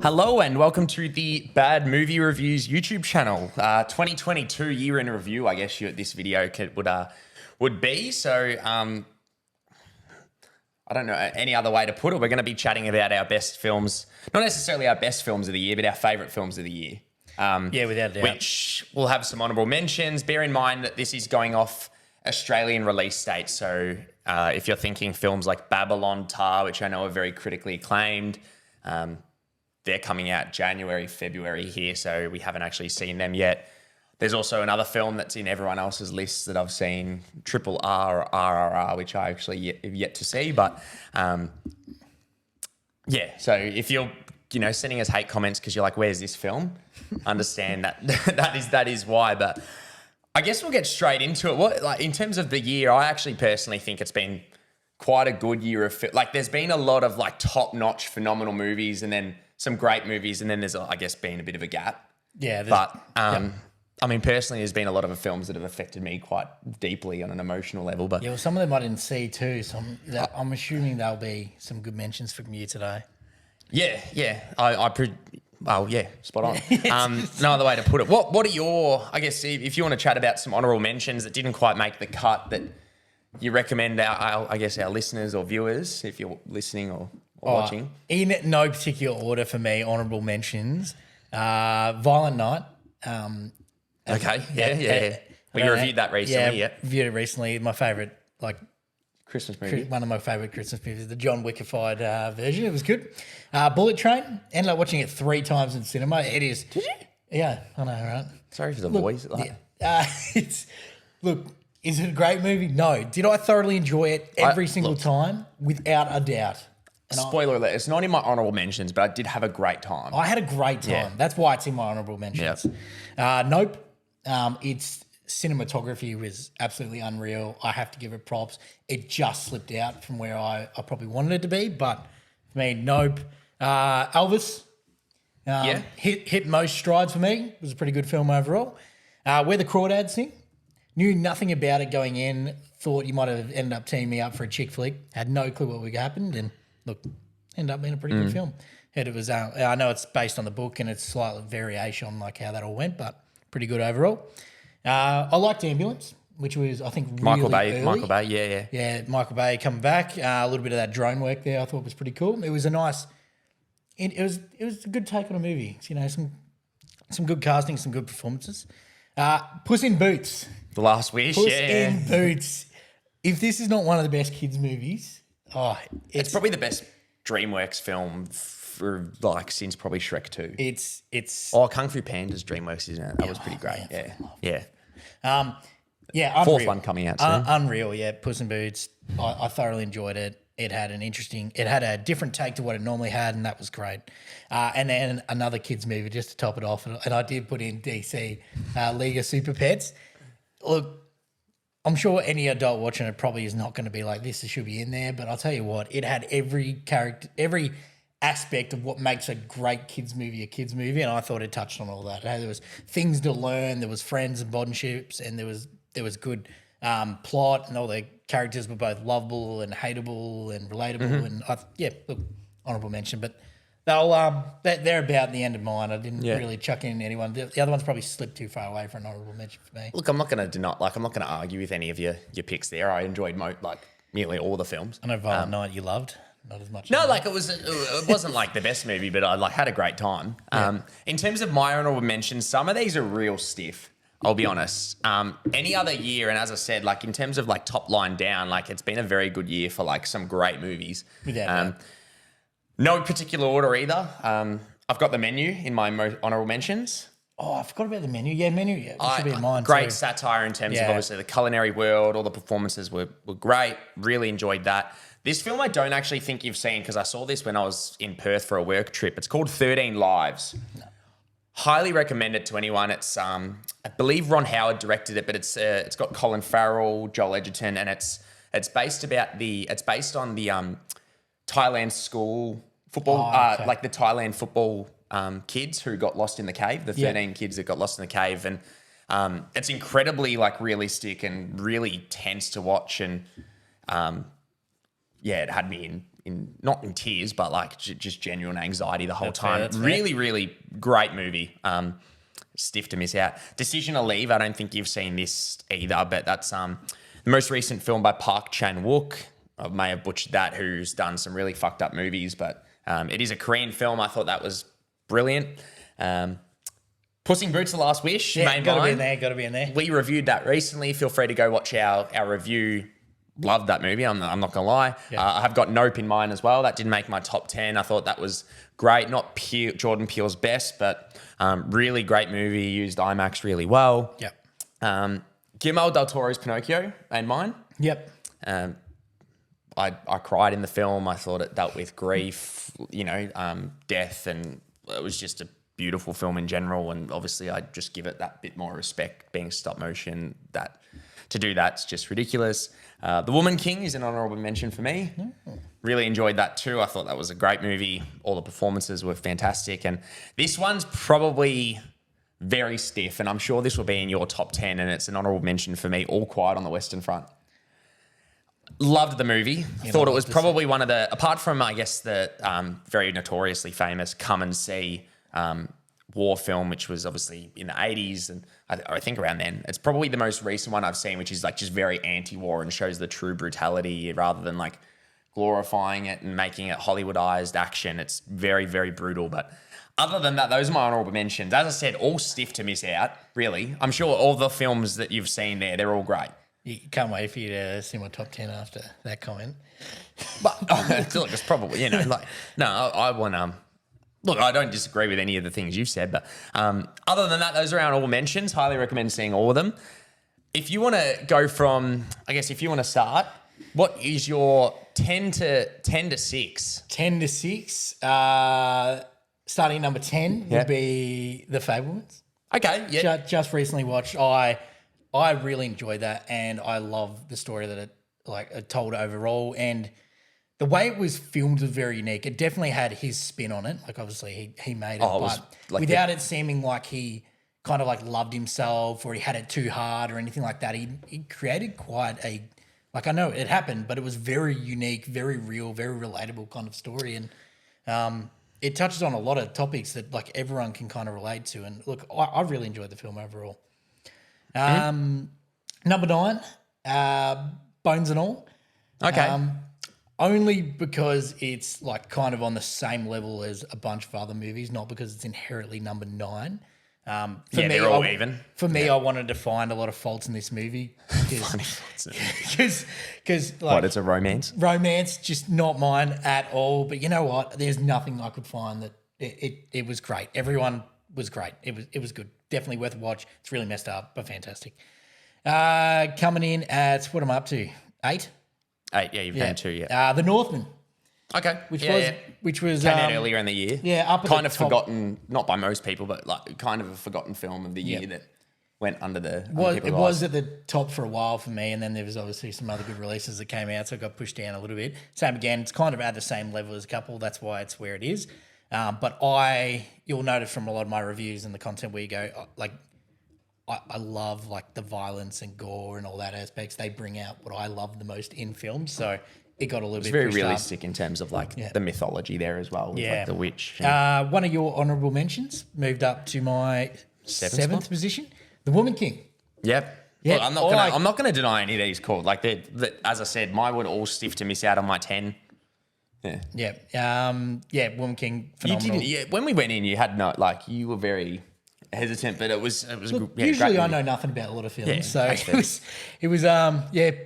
Hello and welcome to the Bad Movie Reviews YouTube channel. 2022 year in review, I guess this video would be. So I don't know any other way to put it. We're going to be chatting about our best films, not necessarily our best films of the year, but our favourite films of the year. Yeah, without a doubt. Which will have some honourable mentions. Bear in mind that this is going off Australian release date. So if you're thinking films like Babylon, Tar, which I know are very critically acclaimed, they're coming out January, February here, so we haven't actually seen them yet. There's also another film that's in everyone else's lists that I've seen, Triple R or RRR, which I actually have yet to see. But yeah, so if you're sending us hate comments because you're like, "Where's this film?" Understand that that is why. But I guess we'll get straight into it. In terms of the year, I actually personally think it's been quite a good year of there's been a lot of top-notch, phenomenal movies, and then some great movies, and then there's, I guess, been a bit of a gap. Yeah. But, I mean, personally, there's been a lot of films that have affected me quite deeply on an emotional level. But yeah, well, some of them I didn't see too, so I'm assuming there'll be some good mentions from you today. Yeah. Well, yeah, spot on. No other way to put it. What are your, I guess, if you want to chat about some honourable mentions that didn't quite make the cut that you recommend our listeners or viewers, if you're listening or watching? In no particular order for me, honourable mentions. Violent Night. Okay, yeah. We reviewed that recently, yeah. Reviewed it recently. My favourite, Christmas movie. one of my favourite Christmas movies, the John Wickified version. It was good. Bullet Train. Ended up watching it 3 times in cinema. It is. Did you? Yeah, I know, right? Sorry for the voice. Is it a great movie? No. Did I thoroughly enjoy it every single time? Without a doubt. Spoiler alert, it's not in my honourable mentions, but I did have a great time. I had a great time. Yeah. That's why it's in my honourable mentions. Yep. Nope. Its cinematography was absolutely unreal. I have to give it props. It just slipped out from where I probably wanted it to be, but for me, Nope. Elvis. Hit most strides for me. It was a pretty good film overall. Where the Crawdads Sing. Knew nothing about it going in. Thought you might have ended up teaming me up for a chick flick. Had no clue what would happen. And look, ended up being a pretty good film. It was. I know it's based on the book and it's slightly variation on how that all went, but pretty good overall. I liked Ambulance, which was I think really Michael Bay. early. Michael Bay, yeah. Yeah, Michael Bay coming back. A little bit of that drone work there. I thought was pretty cool. It was a nice. It was a good take on a movie. Some good casting, some good performances. Puss in Boots. The Last Wish, Puss in Boots. If this is not one of the best kids' movies, it's probably the best DreamWorks film for since probably Shrek 2. It's Kung Fu Panda's DreamWorks, isn't it? That was pretty great. Yeah. Unreal. 4th one coming out soon. Unreal, yeah. Puss in Boots. I thoroughly enjoyed it. It had a different take to what it normally had, and that was great. And then another kids movie just to top it off, and I did put in DC League of Super Pets. Look, I'm sure any adult watching it probably is not going to be like this. It should be in there, but I'll tell you what, it had every character, every aspect of what makes a great kids movie, and I thought it touched on all that. There was things to learn, there was friends and bondships, and there was good plot, and all the characters were both lovable and hateable and relatable. And honourable mention, but they're about the end of mine. I didn't really chuck in anyone. The other ones probably slipped too far away for an honourable mention for me. Look, I'm not going to argue with any of your picks there. I enjoyed nearly all the films. I know Violent Night you loved. Not as much. No, it wasn't the best movie, but I had a great time. In terms of my honourable mentions, some of these are real stiff. I'll be honest. Any other year, and as I said, in terms of top line down, it's been a very good year for some great movies. No particular order either. I've got The Menu in my honourable mentions. Oh, I forgot about The Menu. Yeah, Menu. Yeah, it should be in mine. Great too. Satire in terms of obviously the culinary world. All the performances were great. Really enjoyed that. This film I don't actually think you've seen because I saw this when I was in Perth for a work trip. It's called 13 Lives. No. Highly recommend it to anyone. It's I believe Ron Howard directed it, but it's got Colin Farrell, Joel Edgerton, and it's based on the Thailand school football, the Thailand football kids who got lost in the cave, the 13 kids that got lost in the cave, and it's incredibly realistic and really tense to watch, and yeah, it had me in not in tears, but like just genuine anxiety the whole time. that's fair. Really, really great movie. Stiff to miss out. Decision to Leave. I don't think you've seen this either, but that's the most recent film by Park Chan-wook. I may have butchered that, who's done some really fucked up movies, but it is a Korean film. I thought that was brilliant. Puss in Boots: The Last Wish. Yeah, made got to be mine. in there. Got to be in there. We reviewed that recently. Feel free to go watch our review. Loved that movie. I'm not going to lie. Yeah. I have got Nope in mine as well. That didn't make my top 10. I thought that was great. Not Jordan Peele's best, but really great movie. Used IMAX really well. Yep. Guillermo del Toro's Pinocchio and mine. Yep. I cried in the film. I thought it dealt with grief, death, and it was just a beautiful film in general. And obviously, I just give it that bit more respect, being stop motion. That to do that's just ridiculous. The Woman King is an honourable mention for me. Really enjoyed that too. I thought that was a great movie. All the performances were fantastic, and this one's probably very stiff. And I'm sure this will be in your top 10, and it's an honourable mention for me. All Quiet on the Western Front. Loved the movie. Thought it was probably one of the, apart from, I guess, the very notoriously famous Come and See war film, which was obviously in the 80s, and I think around then. It's probably the most recent one I've seen, which is like just very anti-war and shows the true brutality rather than like glorifying it and making it Hollywoodized action. It's very, very brutal. But other than that, those are my honourable mentions. As I said, all stiff to miss out, really. I'm sure all the films that you've seen there, they're all great. You can't wait for you to see my top 10 after that comment. But look, it's probably, I want look, I don't disagree with any of the things you've said, but other than that, those are our all mentions. Highly recommend seeing all of them. If you want to go from, I guess, if you want to start, what is your 10 to 6? 10 to 6. Starting number 10 would be The Fabelmans. Okay, yeah. Just recently watched. I really enjoyed that, and I love the story that it told overall, and the way it was filmed was very unique. It definitely had his spin on it. Like, obviously he made it, but like without it seeming like he kind of like loved himself or he had it too hard or anything like that. He created quite a, like, I know it happened, but it was very unique, very real, very relatable kind of story, and it touches on a lot of topics that like everyone can kind of relate to. And look, I really enjoyed the film overall. Number 9, Bones and All. Okay. Only because it's like kind of on the same level as a bunch of other movies, not because it's inherently number 9. They're all even. For me, I wanted to find a lot of faults in this movie because What, it's a romance? romance, just not mine at all. But you know what? There's nothing I could find that it was great. Everyone was great. It was good. Definitely worth a watch. It's really messed up, but fantastic. Coming in at, what am I up to? 8? 8, yeah, you've named 2, yeah. The Northman, Okay. which was Came out earlier in the year. yeah, up at kind the of top. forgotten, not by most people, but like kind of a forgotten film of the year that went under the. It was at the top for a while for me, and then there was obviously some other good releases that came out, so it got pushed down a little bit. Same again, it's kind of at the same level as a couple. That's why it's where it is. But you'll notice from a lot of my reviews and the content where you go, like, I love like the violence and gore and all that aspects. They bring out what I love the most in films. So it got a little bit very pushed realistic in terms of like the mythology there as well, with like the witch. One of your honourable mentions moved up to my seventh position, The Woman King. Yep. Yeah, Look, I'm not gonna deny any of these called. Like as I said, mine would all stiff to miss out on my 10. Yeah. Woman King, You phenomenal. didn't. Yeah, when we went in, you had you were very hesitant, but it was Look, great usually I movie. know nothing about a lot of films, Yeah, so that's it was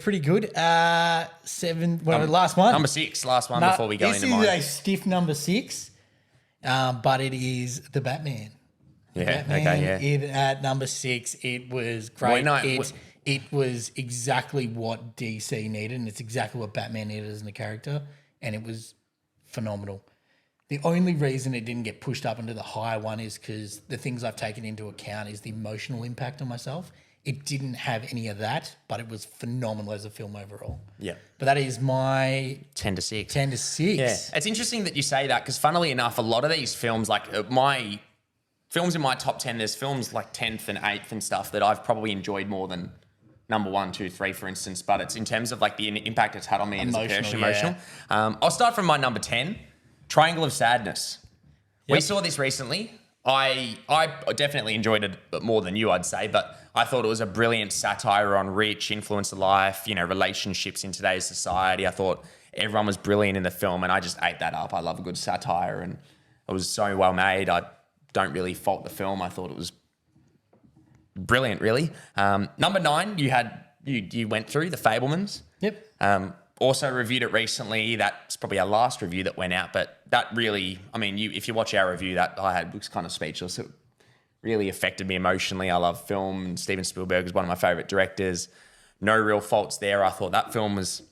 pretty good. 7, last one. Number 6, last one before we go into mine. This is a stiff number 6, but it is The Batman. Yeah. Batman, Okay. Yeah. At number 6, it was great. Well, it was exactly what DC needed, and it's exactly what Batman needed as a character, and it was phenomenal. The only reason it didn't get pushed up into the higher one is because the things I've taken into account is the emotional impact on myself. It didn't have any of that, but it was phenomenal as a film overall. Yeah. But that is my 10 to 6. 10 to 6. Yeah. It's interesting that you say that because, funnily enough, a lot of these films, like my films in my top 10, there's films like 10th and 8th and stuff that I've probably enjoyed more than number 1, 2, 3, for instance, but it's in terms of like the impact it's had on me as a person, Emotional, emotional. I'll start from my number 10, Triangle of Sadness. We Yep. saw this recently. I definitely enjoyed it more than you, I'd say, but I thought it was a brilliant satire on rich, influencer life, relationships in today's society. I thought everyone was brilliant in the film, and I just ate that up. I love a good satire, and it was so well made. I don't really fault the film. I thought it was brilliant, really. Number 9, you went through The Fabelmans. Yep. Also reviewed it recently. That's probably our last review that went out, but that really, if you watch our review, that I had was kind of speechless. It really affected me emotionally. I love film, and Steven Spielberg is one of my favorite directors. No real faults there. I thought that film was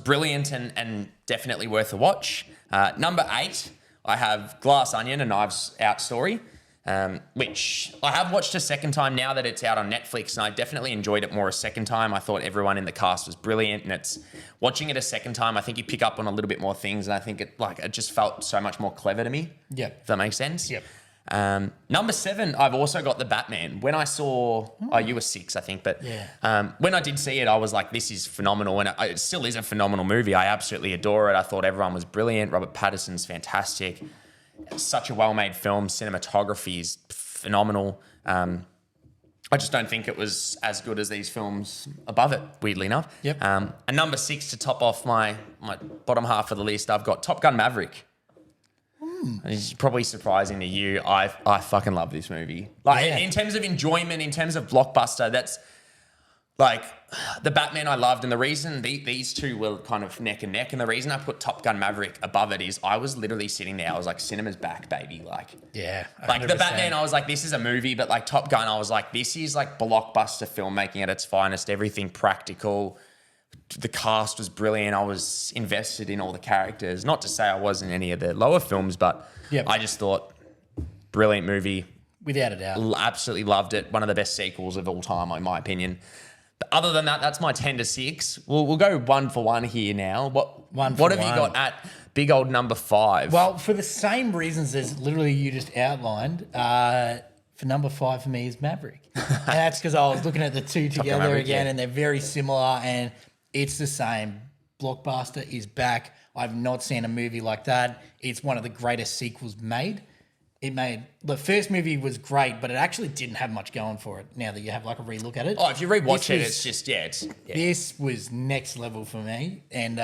brilliant and definitely worth a watch. Number 8, I have Glass Onion, A Knives Out Story, which I have watched a second time now that it's out on Netflix, and I definitely enjoyed it more a second time. I thought everyone in the cast was brilliant, and it's watching it a second time, I think you pick up on a little bit more things, and I think it just felt so much more clever to me. Yep. If that makes sense. Yep. Number 7, I've also got The Batman. When I saw, you were 6, I think, but when I did see it, I was like, this is phenomenal, and it still is a phenomenal movie. I absolutely adore it. I thought everyone was brilliant. Robert Pattinson's fantastic. Such a well-made film. Cinematography is phenomenal. I just don't think it was as good as these films above it, weirdly enough. Yep. And number 6, to top off my bottom half of the list, I've got Top Gun Maverick. It's probably surprising to you. I fucking love this movie. In terms of enjoyment, in terms of blockbuster, that's like the Batman I loved, and the reason these two were kind of neck and neck, and the reason I put Top Gun Maverick above it is I was literally sitting there. I was like, cinema's back, baby. Like 100%. the Batman, I was like, this is a movie, but like Top Gun, I was like, this is like blockbuster filmmaking at its finest. Everything practical. The cast was brilliant. I was invested in all the characters. Not to say I wasn't in any of the lower films, but I just thought brilliant movie. Without a doubt. Absolutely loved it. One of the best sequels of all time, in my opinion. But other than that, that's my 10 to 6. We'll go 1 for 1 here now. What have you got at big old number 5? Well, for the same reasons as literally you just outlined, for number 5 for me is Maverick. And that's because I was looking at the two together Maverick, again, and they're very similar, and it's the same. Blockbuster is back. I've not seen a movie like that. It's one of the greatest sequels made. The first movie was great, but it actually didn't have much going for it. Now that you have like a relook at it. Oh, if you rewatch it, it's just This was next level for me, and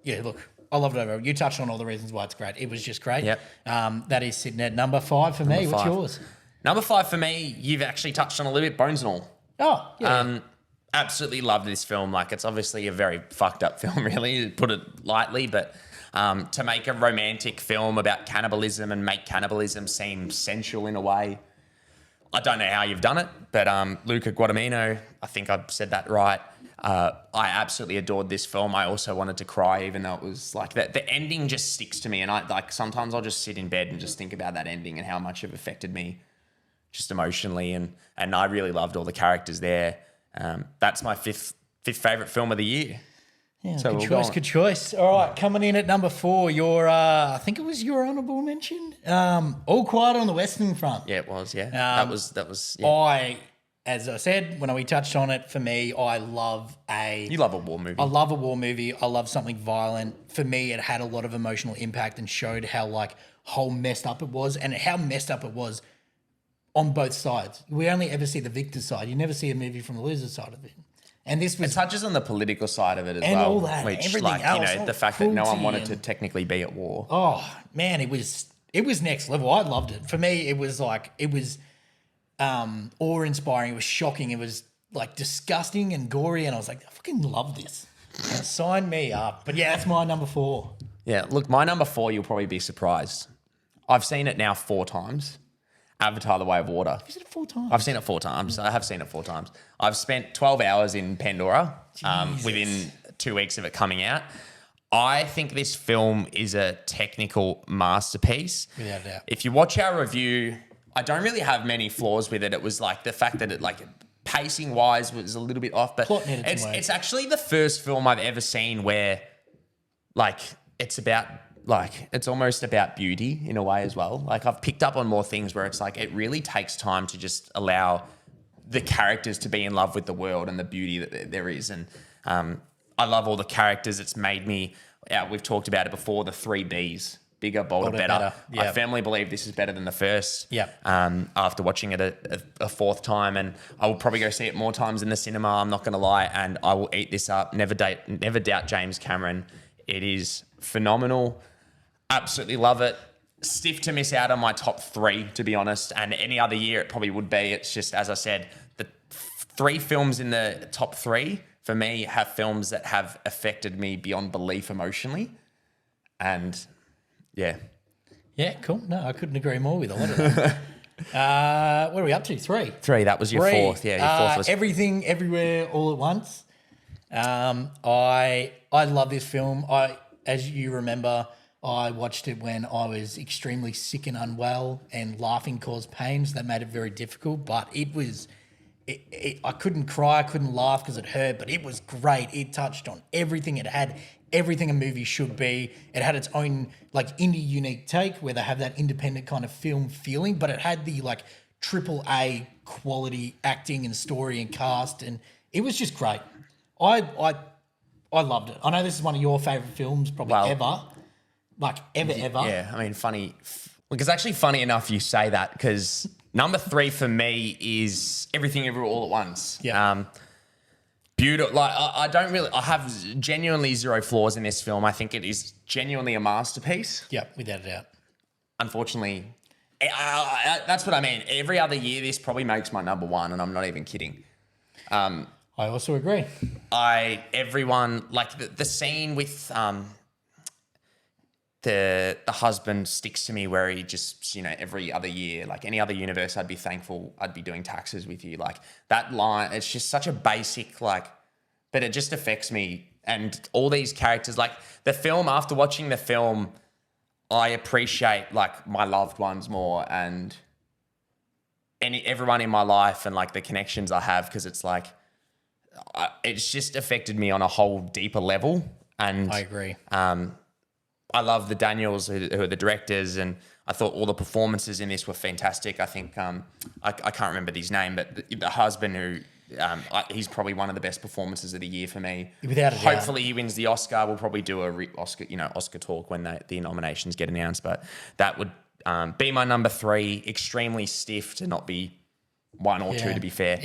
look, I loved it overall. You touched on all the reasons why it's great. It was just great. Yep. That is sitting at number 5 for me. What's yours? Number 5 for me, you've actually touched on a little bit, Bones and All. Oh, yeah. Absolutely loved this film. Like, it's obviously a very fucked up film, really, to put it lightly, but to make a romantic film about cannibalism and make cannibalism seem sensual in a way, I don't know how you've done it, but Luca Guadagnino, I think I've said that right. I absolutely adored this film. I also wanted to cry, even though it was like that. The ending just sticks to me, and sometimes I'll just sit in bed and just think about that ending and how much it affected me, just emotionally, and I really loved all the characters there. That's my fifth favorite film of the year. Yeah, so good choice. All right, coming in at number 4, your I think it was your honourable mention. All Quiet on the Western Front. Yeah, it was. Yeah, that was. Yeah. As I said when we touched on it, for me, I love You love a war movie. I love a war movie. I love something violent. For me, it had a lot of emotional impact and showed how whole messed up it was, and how messed up it was on both sides. We only ever see the victor's side. You never see a movie from the loser's side of it. And this was, it touches on the political side of it as and well. all that, which, everything else, the fact that no one wanted to technically be at war. Oh man, it was next level. I loved it. For me, it was awe-inspiring. It was shocking. It was like disgusting and gory, and I was like, I fucking love this. Sign me up. But yeah, that's my number 4. Yeah, look, my number 4, you'll probably be surprised. I've seen it now 4 times. Avatar: The Way of Water. You've seen it 4 times? I've seen it 4 times. I have seen it 4 times. I've spent 12 hours in Pandora within 2 weeks of it coming out. I think this film is a technical masterpiece. Without a doubt. If you watch our review, I don't really have many flaws with it. It was like the fact that it pacing wise was a little bit off, but it's actually the first film I've ever seen where it's about it's almost about beauty in a way as well. Like, I've picked up on more things where it's like it really takes time to just allow the characters to be in love with the world and the beauty that there is. And I love all the characters. It's made me, we've talked about it before, the 3 Bs. Bigger, bolder, better. Yep. I firmly believe this is better than the first. Yep. After watching it a fourth time, and I will probably go see it more times in the cinema. I'm not going to lie, and I will eat this up. Never doubt James Cameron. It is phenomenal. Absolutely love it. Stiff to miss out on my top 3, to be honest. And any other year it probably would be. It's just, as I said, the 3 films in the top 3 for me have films that have affected me beyond belief emotionally, and. Yeah. Yeah, cool. No, I couldn't agree more with a lot of that. What are we up to? 3. 3. That was your 4th. Yeah, your 4th was Everything, Everywhere, All at Once. I love this film. As you remember, I watched it when I was extremely sick and unwell, and laughing caused pain, so that made it very difficult. But it was, I couldn't cry, I couldn't laugh because it hurt, but it was great. It touched on everything. It had everything a movie should be. It had its own like indie unique take where they have that independent kind of film feeling, but it had the like AAA quality acting and story and cast, and it was just great. I loved it. I know this is one of your favorite films, probably ever. Like ever. Yeah, I mean, funny. Look, it's actually funny enough you say that, because number 3 for me is Everything Everywhere All at Once. Yeah. Beautiful. Like I have genuinely zero flaws in this film. I think it is genuinely a masterpiece. Yeah, without a doubt. Unfortunately, that's what I mean. Every other year, this probably makes my number 1, and I'm not even kidding. I also agree. Everyone like the scene with the husband sticks to me, where he just, every other year, like any other universe, I'd be thankful I'd be doing taxes with you. Like that line, it's just such a basic, but it just affects me. And all these characters, like the film, after watching the film, I appreciate like my loved ones more and everyone in my life and like the connections I have, because it's like, it's just affected me on a whole deeper level. And I agree. I love the Daniels, who are the directors, and I thought all the performances in this were fantastic. I think I can't remember his name, but the husband, who he's probably one of the best performances of the year for me. Without a doubt. Hopefully he wins the Oscar. We'll probably do a Oscar talk when the nominations get announced. But that would be my number 3. Extremely stiff to not be 1 or 2. To be fair,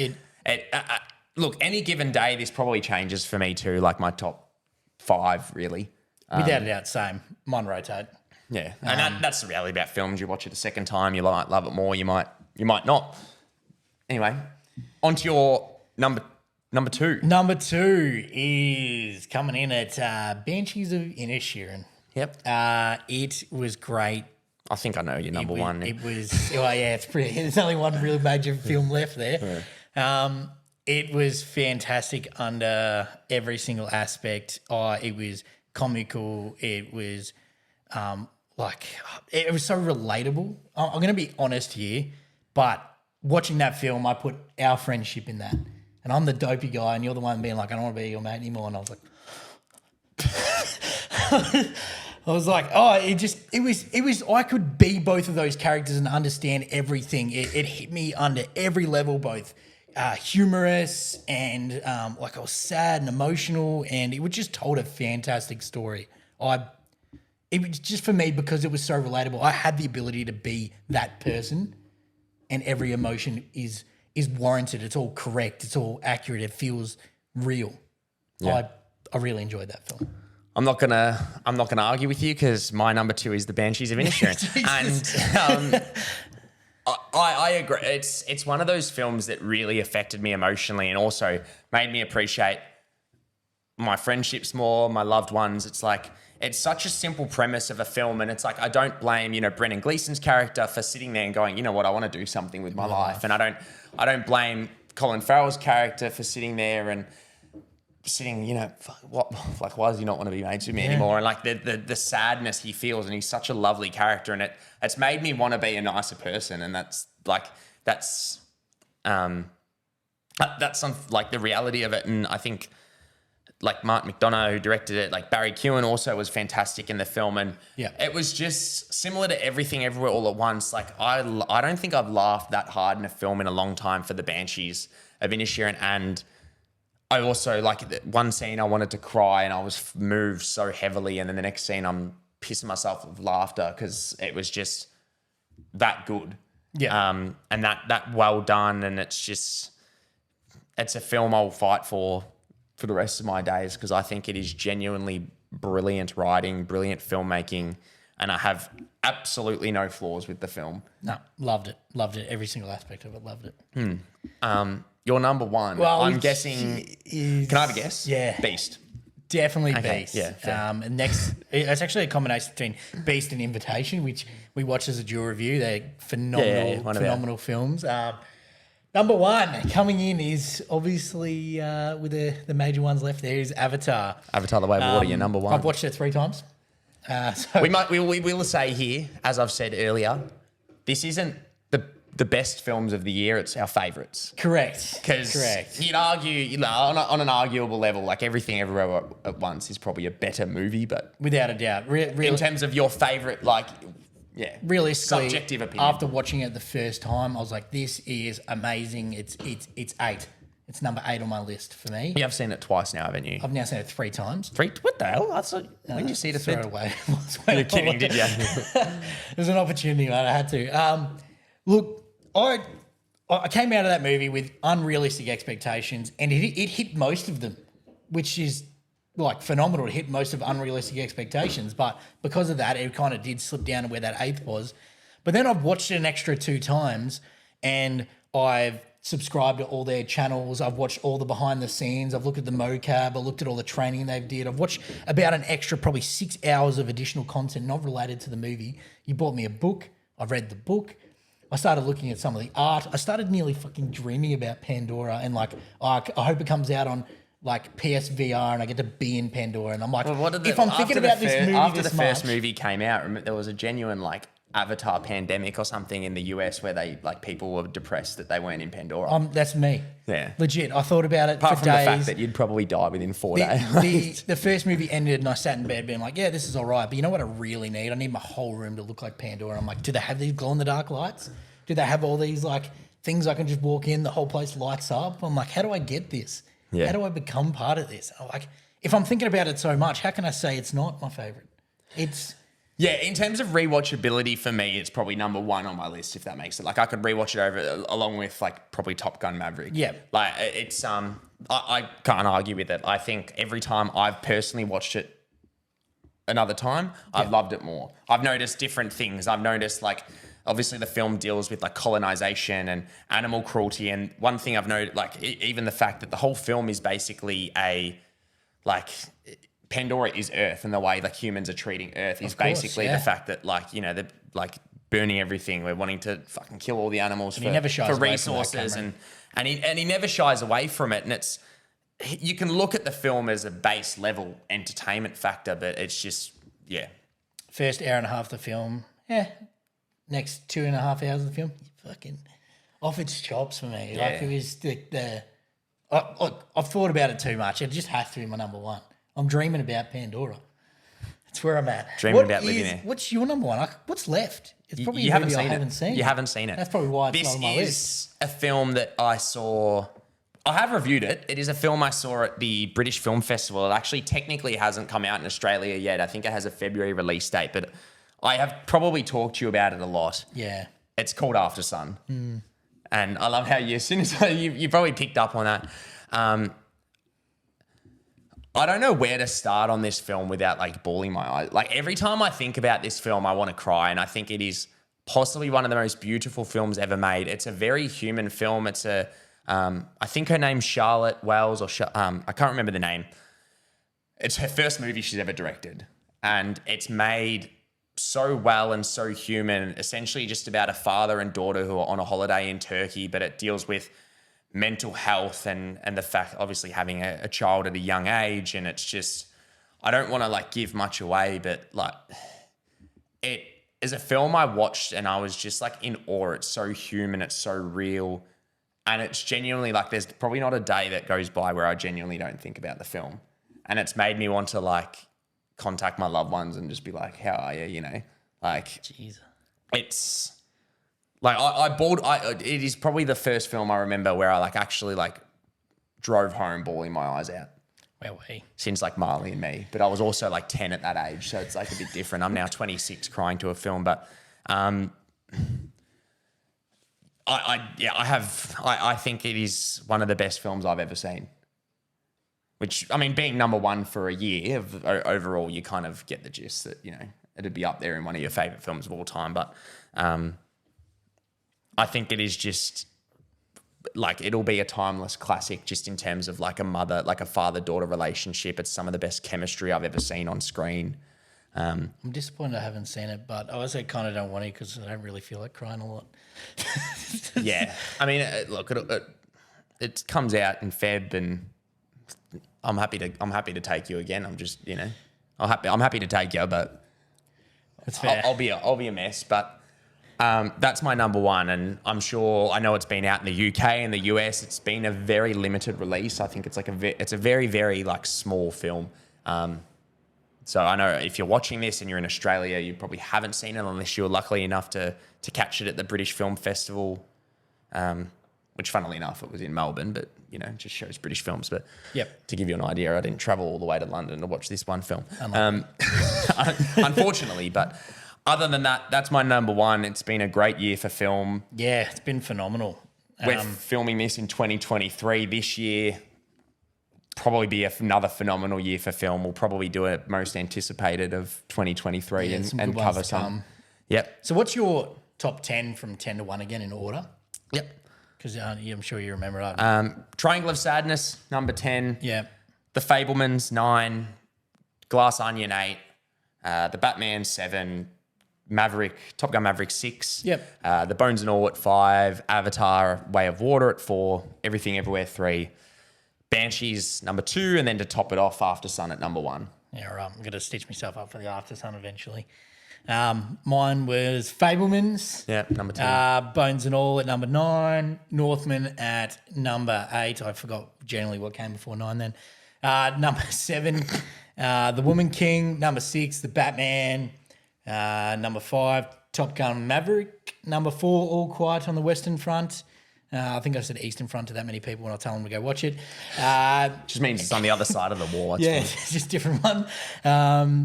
look, any given day, this probably changes for me too. Like my top 5, really. Without a doubt, same. Mine rotate. Yeah, and that's the reality about films. You watch it a second time, you might love it more, you might not. Anyway, on to your number 2. Number 2 is coming in at Banshees of Inisherin. Yep. It was great. I think I know your number 1. It was, it's pretty. There's only one really major film left there. Yeah. It was fantastic under every single aspect. It was comical. It was it was so relatable. I'm going to be honest here, but watching that film, I put our friendship in that. And I'm the dopey guy, and you're the one being like, I don't want to be your mate anymore. And I was like, it was, I could be both of those characters and understand everything. It hit me under every level, both humorous and I was sad and emotional, and it was just told a fantastic story. It was just, for me, because it was so relatable, I had the ability to be that person, and every emotion is warranted. It's all correct. It's all accurate. It feels real. Yeah. I really enjoyed that film. I'm not gonna argue with you, because my number 2 is the Banshees of Inisherin. And I agree. It's one of those films that really affected me emotionally, and also made me appreciate my friendships more, my loved ones. It's like, it's such a simple premise of a film, and it's like, I don't blame, Brendan Gleeson's character for sitting there and going, you know what, I want to do something with my life. And I don't blame Colin Farrell's character for sitting there and sitting, why does he not want to be mates with me anymore? And like the sadness he feels, and he's such a lovely character, and it's made me want to be a nicer person. And that's the reality of it. And I think like Martin McDonough who directed it, like Barry Keoghan also was fantastic in the film, and it was just similar to Everything Everywhere All at Once. Like I don't think I've laughed that hard in a film in a long time for the Banshees of Inisherin, and I also like one scene I wanted to cry and I was moved so heavily, and then the next scene I'm pissing myself with laughter because it was just that good. And that well done, and it's a film I'll fight for the rest of my days because I think it is genuinely brilliant writing, brilliant filmmaking, and I have absolutely no flaws with the film. No, loved it. Every single aspect of it, loved it. Your number one, Well, I'm guessing. Can I have a guess? Yeah. Beast. Definitely Okay, Beast. yeah, fair. And next, it's actually a combination between Beast and Invitation, which we watched as a dual review. They're phenomenal films. Number one coming in is obviously with the major ones left there is Avatar. Avatar: The Way of Water. Your number one. I've watched it 3 times. So We will say here, as I've said earlier, this isn't the best films of the year. It's our favourites. correct. Because you'd argue, on an arguable level, like Everything Everywhere at Once is probably a better movie, but Without a doubt, in terms of your favourite, realistically, subjective opinion. after watching it the first time, I was like, "This is amazing." It's 8. It's number 8 on my list for me. You have seen it twice now, haven't you? I've now seen it 3 times. What the hell? When did you see it a Throw third? it away. You're kidding, did you? It was an opportunity, man. I had to. Look, I came out of that movie with unrealistic expectations, and it hit most of them, which is like phenomenal. It hit most of unrealistic expectations, but because of that, it kind of did slip down to where that 8th was. But then I've watched it an extra 2 times, and I've subscribed to all their channels. I've watched all the behind the scenes. I've looked at the mocap. I looked at all the training they've did. I've watched about an extra probably 6 hours of additional content not related to the movie. You bought me a book. I've read the book. I started looking at some of the art. I started nearly fucking dreaming about Pandora, and like, I hope it comes out on like PSVR and I get to be in Pandora. And I'm like, if I'm thinking about this movie after this the first much, movie came out, there was a genuine like Avatar pandemic or something in the US where people were depressed that they weren't in Pandora. that's me. Yeah. Legit. I thought about it Apart for from days. the fact that you'd probably die within 4 days. The first movie ended and I sat in bed being like, yeah, this is all right. But you know what I really need? I need my whole room to look like Pandora. I'm like, do they have these glow-in-the-dark lights? Do they have all these like things I can just walk in, the whole place lights up? I'm like, how do I get this? Yeah. How do I become part of this? I'm like, if I'm thinking about it so much, how can I say it's not my favourite? Yeah, in terms of rewatchability for me, it's probably number 1 on my list, if that makes it. Like I could rewatch it over along with like probably Top Gun Maverick. Yeah. Like it's I can't argue with it. I think every time I've personally watched it another time, I've loved it more. I've noticed different things. I've noticed like obviously the film deals with like colonization and animal cruelty, and one thing I've noted, like even the fact that the whole film is basically Pandora is Earth, and the way like humans are treating Earth is basically the fact that they're like burning everything. We're wanting to fucking kill all the animals for resources, and he never shies away from it. And you can look at the film as a base level entertainment factor, but it's just First hour and a half of the film, next 2.5 hours of the film, fucking off its chops for me. Yeah. Like it was I've thought about it too much. It just has to be my number 1. I'm dreaming about Pandora. That's where I'm at. Dreaming about living there. What's your number 1? What's left? It's probably you a haven't movie seen I it. haven't seen. You haven't seen it. That's probably why it's this not on my is list. a film that I saw. I have reviewed it. It is a film I saw at the British Film Festival. It actually technically hasn't come out in Australia yet. I think it has a February release date, but I have probably talked to you about it a lot. Yeah. It's called After Sun. And I love how as soon as you probably picked up on that. I don't know where to start on this film without like bawling my eyes. Like every time I think about this film, I want to cry, and I think it is possibly one of the most beautiful films ever made. It's a very human film. It's I think her name's Charlotte Wells, or I can't remember the name. It's her first movie she's ever directed, and it's made so well and so human. Essentially, just about a father and daughter who are on a holiday in Turkey, but it deals with mental health and the fact, obviously, having a child at a young age. And it's just, I don't want to like give much away, but like it is a film I watched and I was just like in awe. It's so human, it's so real, and it's genuinely like there's probably not a day that goes by where I genuinely don't think about the film. and it's made me want to like contact my loved ones and just be like, how are you? You know, like Jeez. it's like it is probably the first film I remember where I like actually like drove home bawling my eyes out. Where were we? Since like Marley and Me, but I was also like 10 at that age, so it's like a bit different. I'm now 26 crying to a film, but I think it is one of the best films I've ever seen. Which, I mean, being number one for a year overall, you kind of get the gist that, you know, it'd be up there in one of your favourite films of all time. But I think it is just like, it'll be a timeless classic just in terms of like a father-daughter relationship. It's some of the best chemistry I've ever seen on screen. I'm disappointed I haven't seen it, but I also kind of don't want to because I don't really feel like crying a lot. Yeah. I mean, look, it comes out in Feb, and I'm happy to take you again. I'm just, you know, I'm happy to take you, but That's fair. I'll be a mess. But that's my number one, and I know it's been out in the UK and the US. It's been a very limited release. I think it's like it's a very, very like small film. So I know if you're watching this and you're in Australia, you probably haven't seen it unless you were lucky enough to catch it at the British Film Festival, which funnily enough, it was in Melbourne, but, you know, it just shows British films. But Yep. to give you an idea, I didn't travel all the way to London to watch this one film, unfortunately. But other than that, that's my number one. It's been a great year for film. Yeah, it's been phenomenal. We're filming this in 2023. This year probably be another phenomenal year for film. We'll probably do a most anticipated of 2023 and cover some. Yep. So what's your top 10 from 10 to 1 again in order? Yep. Because I'm sure you remember it. Triangle of Sadness, number 10. Yeah. The Fablemans, 9. Glass Onion, 8. The Batman, 7. Top Gun Maverick, 6. Yep. The Bones and All at 5. Avatar, Way of Water at 4. Everything Everywhere, 3. Banshees, number 2. And then to top it off, After Sun at number 1. Yeah, right. I'm going to stitch myself up for the After Sun eventually. Mine was Fablemans. Yeah, number 10. Bones and All at number 9. Northman at number 8. I forgot generally what came before 9 then. Number 7, The Woman King. Number 6, The Batman. Number 5, Top Gun Maverick. Number 4, All Quiet on the Western Front. I think I said Eastern Front to that many people when I tell them to go watch it. Just means it's on the other side of the wall. That's Yeah, fine. it's just a different one.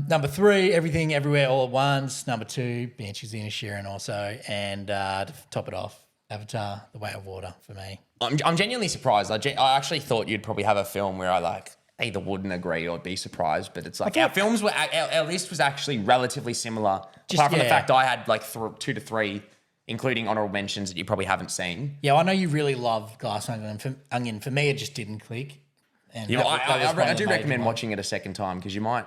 Number 3, Everything Everywhere All at Once. Number 2, Banshees of Inisherin also. And to top it off, Avatar, The Way of Water for me. I'm genuinely surprised. I actually thought you'd probably have a film where I like either wouldn't agree or be surprised, but it's like our list was actually relatively similar. Apart from the fact I had like 2 to 3, including honourable mentions that you probably haven't seen. Yeah, I know you really love Glass Onion. For me, it just didn't click. And Yeah, that was I do recommend watching it a second time because you might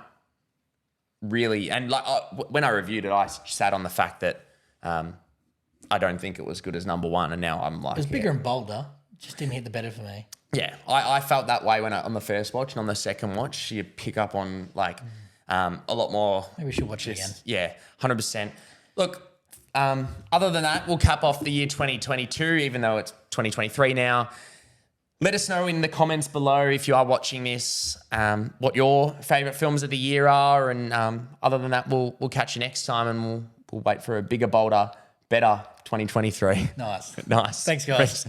really, and like when I reviewed it, I sat on the fact that I don't think it was good as number 1, and now I'm like, it was bigger and bolder. Just didn't hit the better for me. Yeah, I felt that way on the first watch, and on the second watch, you pick up on like a lot more. Maybe we should watch it again. Yeah, 100%. Look, other than that, we'll cap off the year 2022, even though it's 2023 now. Let us know in the comments below if you are watching this, what your favourite films of the year are, and other than that, we'll catch you next time, and we'll wait for a bigger, bolder, better 2023. Nice. Nice. Thanks, guys.